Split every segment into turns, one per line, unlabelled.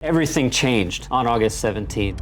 Everything changed on August 17th.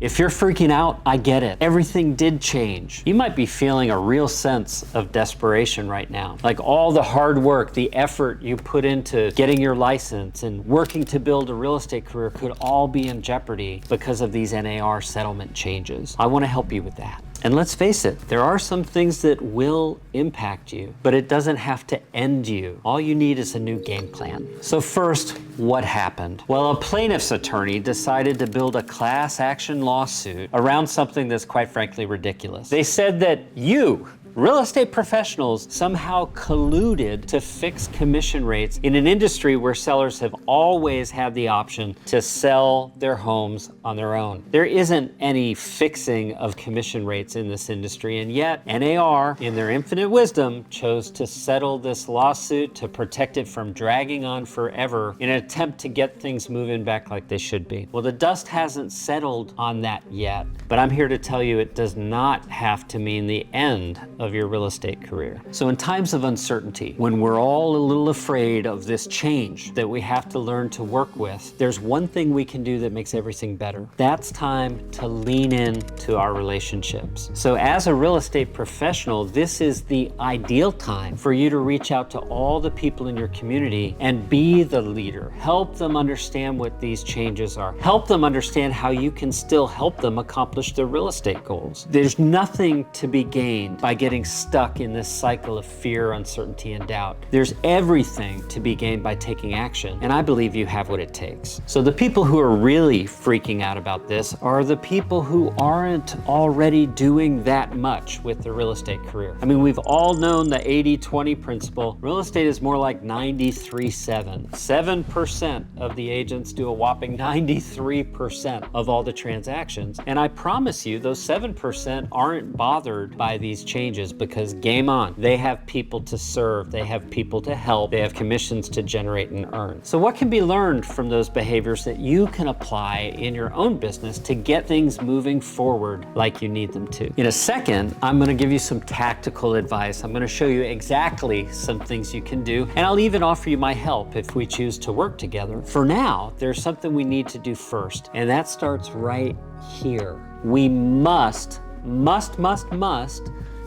If you're freaking out, I get it. Everything did change. You might be feeling a real sense of desperation right now. Like all the hard work, the effort you put into getting your license and working to build a real estate career could all be in jeopardy because of these NAR settlement changes. I want to help you with that. And let's face it, there are some things that will impact you, but it doesn't have to end you. All you need is a new game plan. So first, what happened? Well, a plaintiff's attorney decided to build a class action lawsuit around something that's quite frankly ridiculous. They said that you, real estate professionals, somehow colluded to fix commission rates in an industry where sellers have always had the option to sell their homes on their own. There isn't any fixing of commission rates in this industry, and yet NAR, in their infinite wisdom, chose to settle this lawsuit to protect it from dragging on forever in an attempt to get things moving back like they should be. Well, the dust hasn't settled on that yet, but I'm here to tell you it does not have to mean the end of your real estate career. So in times of uncertainty, when we're all a little afraid of this change that we have to learn to work with, there's one thing we can do that makes everything better. That's time to lean in to our relationships. So as a real estate professional, this is the ideal time for you to reach out to all the people in your community and be the leader. Help them understand what these changes are. Help them understand how you can still help them accomplish their real estate goals. There's nothing to be gained by getting stuck in this cycle of fear, uncertainty, and doubt. There's everything to be gained by taking action, and I believe you have what it takes. So the people who are really freaking out about this are the people who aren't already doing that much with their real estate career. I mean, we've all known the 80-20 principle. Real estate is more like 93-7. 7% of the agents do a whopping 93% of all the transactions, and I promise you those 7% aren't bothered by these changes because game on. They have people to serve, they have people to help, they have commissions to generate and earn. So what can be learned from those behaviors that you can apply in your own business to get things moving forward like you need them to? In a second, I'm going to give you some tactical advice. I'm going to show you exactly some things you can do, and I'll even offer you my help if we choose to work together. For now, there's something we need to do first, and that starts right here. We must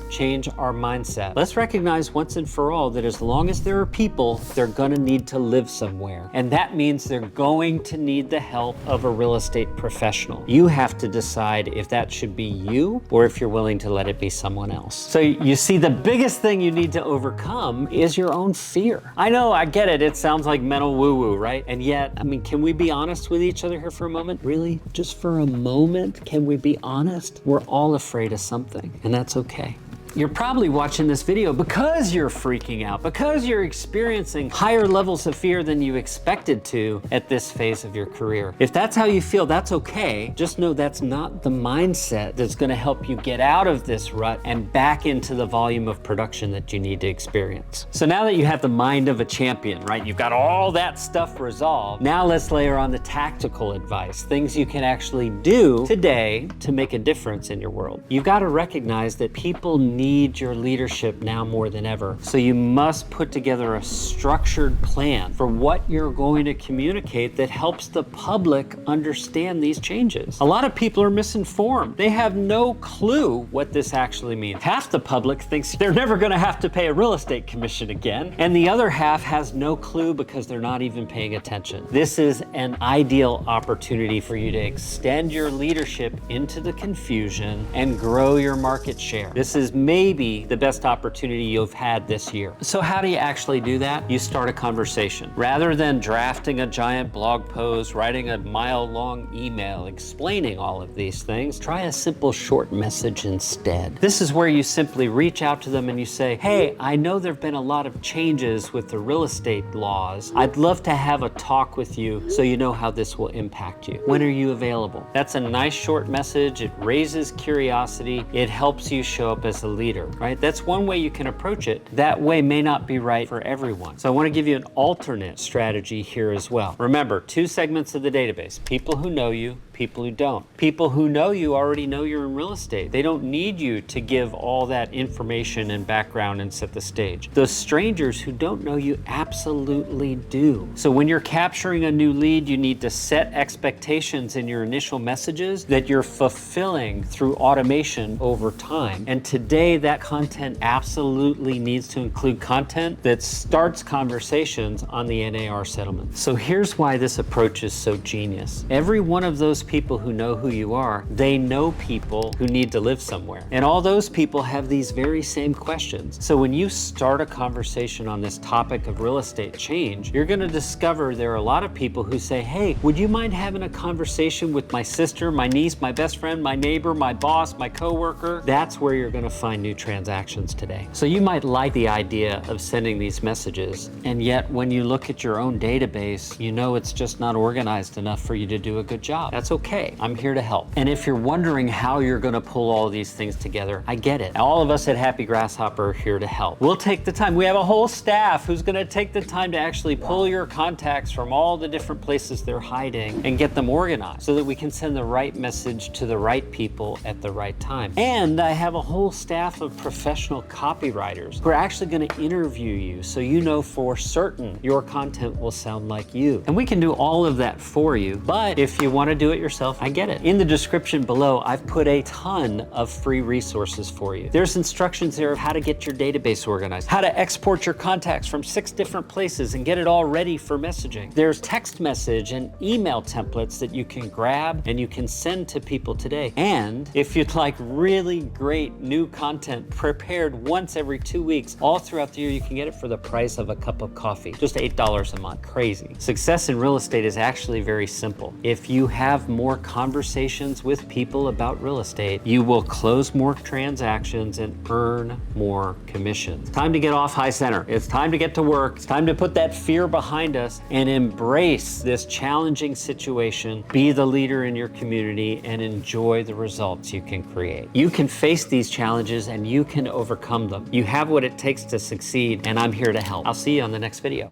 change our mindset. Let's recognize once and for all that as long as there are people, they're gonna need to live somewhere. And that means they're going to need the help of a real estate professional. You have to decide if that should be you or if you're willing to let it be someone else. So you see, the biggest thing you need to overcome is your own fear. I know, I get it. It sounds like mental woo-woo, right? And yet, I mean, can we be honest with each other here for a moment? Really? Just for a moment, can we be honest? We're all afraid of something, and that's okay. You're probably watching this video because you're freaking out, because you're experiencing higher levels of fear than you expected to at this phase of your career. If that's how you feel, that's okay. Just know that's not the mindset that's going to help you get out of this rut and back into the volume of production that you need to experience. So now that you have the mind of a champion, right? You've got all that stuff resolved. Now let's layer on the tactical advice, things you can actually do today to make a difference in your world. You've got to recognize that people need your leadership now more than ever. So you must put together a structured plan for what you're going to communicate that helps the public understand these changes. A lot of people are misinformed. They have no clue what this actually means. Half the public thinks they're never going to have to pay a real estate commission again, and the other half has no clue because they're not even paying attention. This is an ideal opportunity for you to extend your leadership into the confusion and grow your market share. This is maybe the best opportunity you've had this year. So how do you actually do that? You start a conversation. Rather than drafting a giant blog post, writing a mile-long email explaining all of these things, try a simple short message instead. This is where you simply reach out to them and you say, hey, I know there've been a lot of changes with the real estate laws. I'd love to have a talk with you so you know how this will impact you. When are you available? That's a nice short message. It raises curiosity. It helps you show up as a leader, right? That's one way you can approach it. That way may not be right for everyone. So I want to give you an alternate strategy here as well. Remember, two segments of the database: people who know you, people who don't. People who know you already know you're in real estate. They don't need you to give all that information and background and set the stage. Those strangers who don't know you absolutely do. So when you're capturing a new lead, you need to set expectations in your initial messages that you're fulfilling through automation over time. And today that content absolutely needs to include content that starts conversations on the NAR settlement. So here's why this approach is so genius. Every one of those people who know who you are, they know people who need to live somewhere. And all those people have these very same questions. So when you start a conversation on this topic of real estate change, you're going to discover there are a lot of people who say, hey, would you mind having a conversation with my sister, my niece, my best friend, my neighbor, my boss, my coworker? That's where you're going to find new transactions today. So you might like the idea of sending these messages, and yet when you look at your own database, you know it's just not organized enough for you to do a good job. That's okay. I'm here to help. And if you're wondering how you're going to pull all these things together, I get it. All of us at Happy Grasshopper are here to help. We'll take the time. We have a whole staff who's going to take the time to actually pull your contacts from all the different places they're hiding and get them organized so that we can send the right message to the right people at the right time. And I have a whole staff of professional copywriters who are actually going to interview you so you know for certain your content will sound like you. And we can do all of that for you, but if you want to do it yourself, I get it. In the description below, I've put a ton of free resources for you. There's instructions there of how to get your database organized, how to export your contacts from 6 different places and get it all ready for messaging. There's text message and email templates that you can grab and you can send to people today. And if you'd like really great new content prepared once every 2 weeks, all throughout the year, you can get it for the price of a cup of coffee, just $8 a month. Crazy. Success in real estate is actually very simple. If you have more conversations with people about real estate, you will close more transactions and earn more commissions. It's time to get off high center. It's time to get to work. It's time to put that fear behind us and embrace this challenging situation. Be the leader in your community and enjoy the results you can create. You can face these challenges and you can overcome them. You have what it takes to succeed, and I'm here to help. I'll see you on the next video.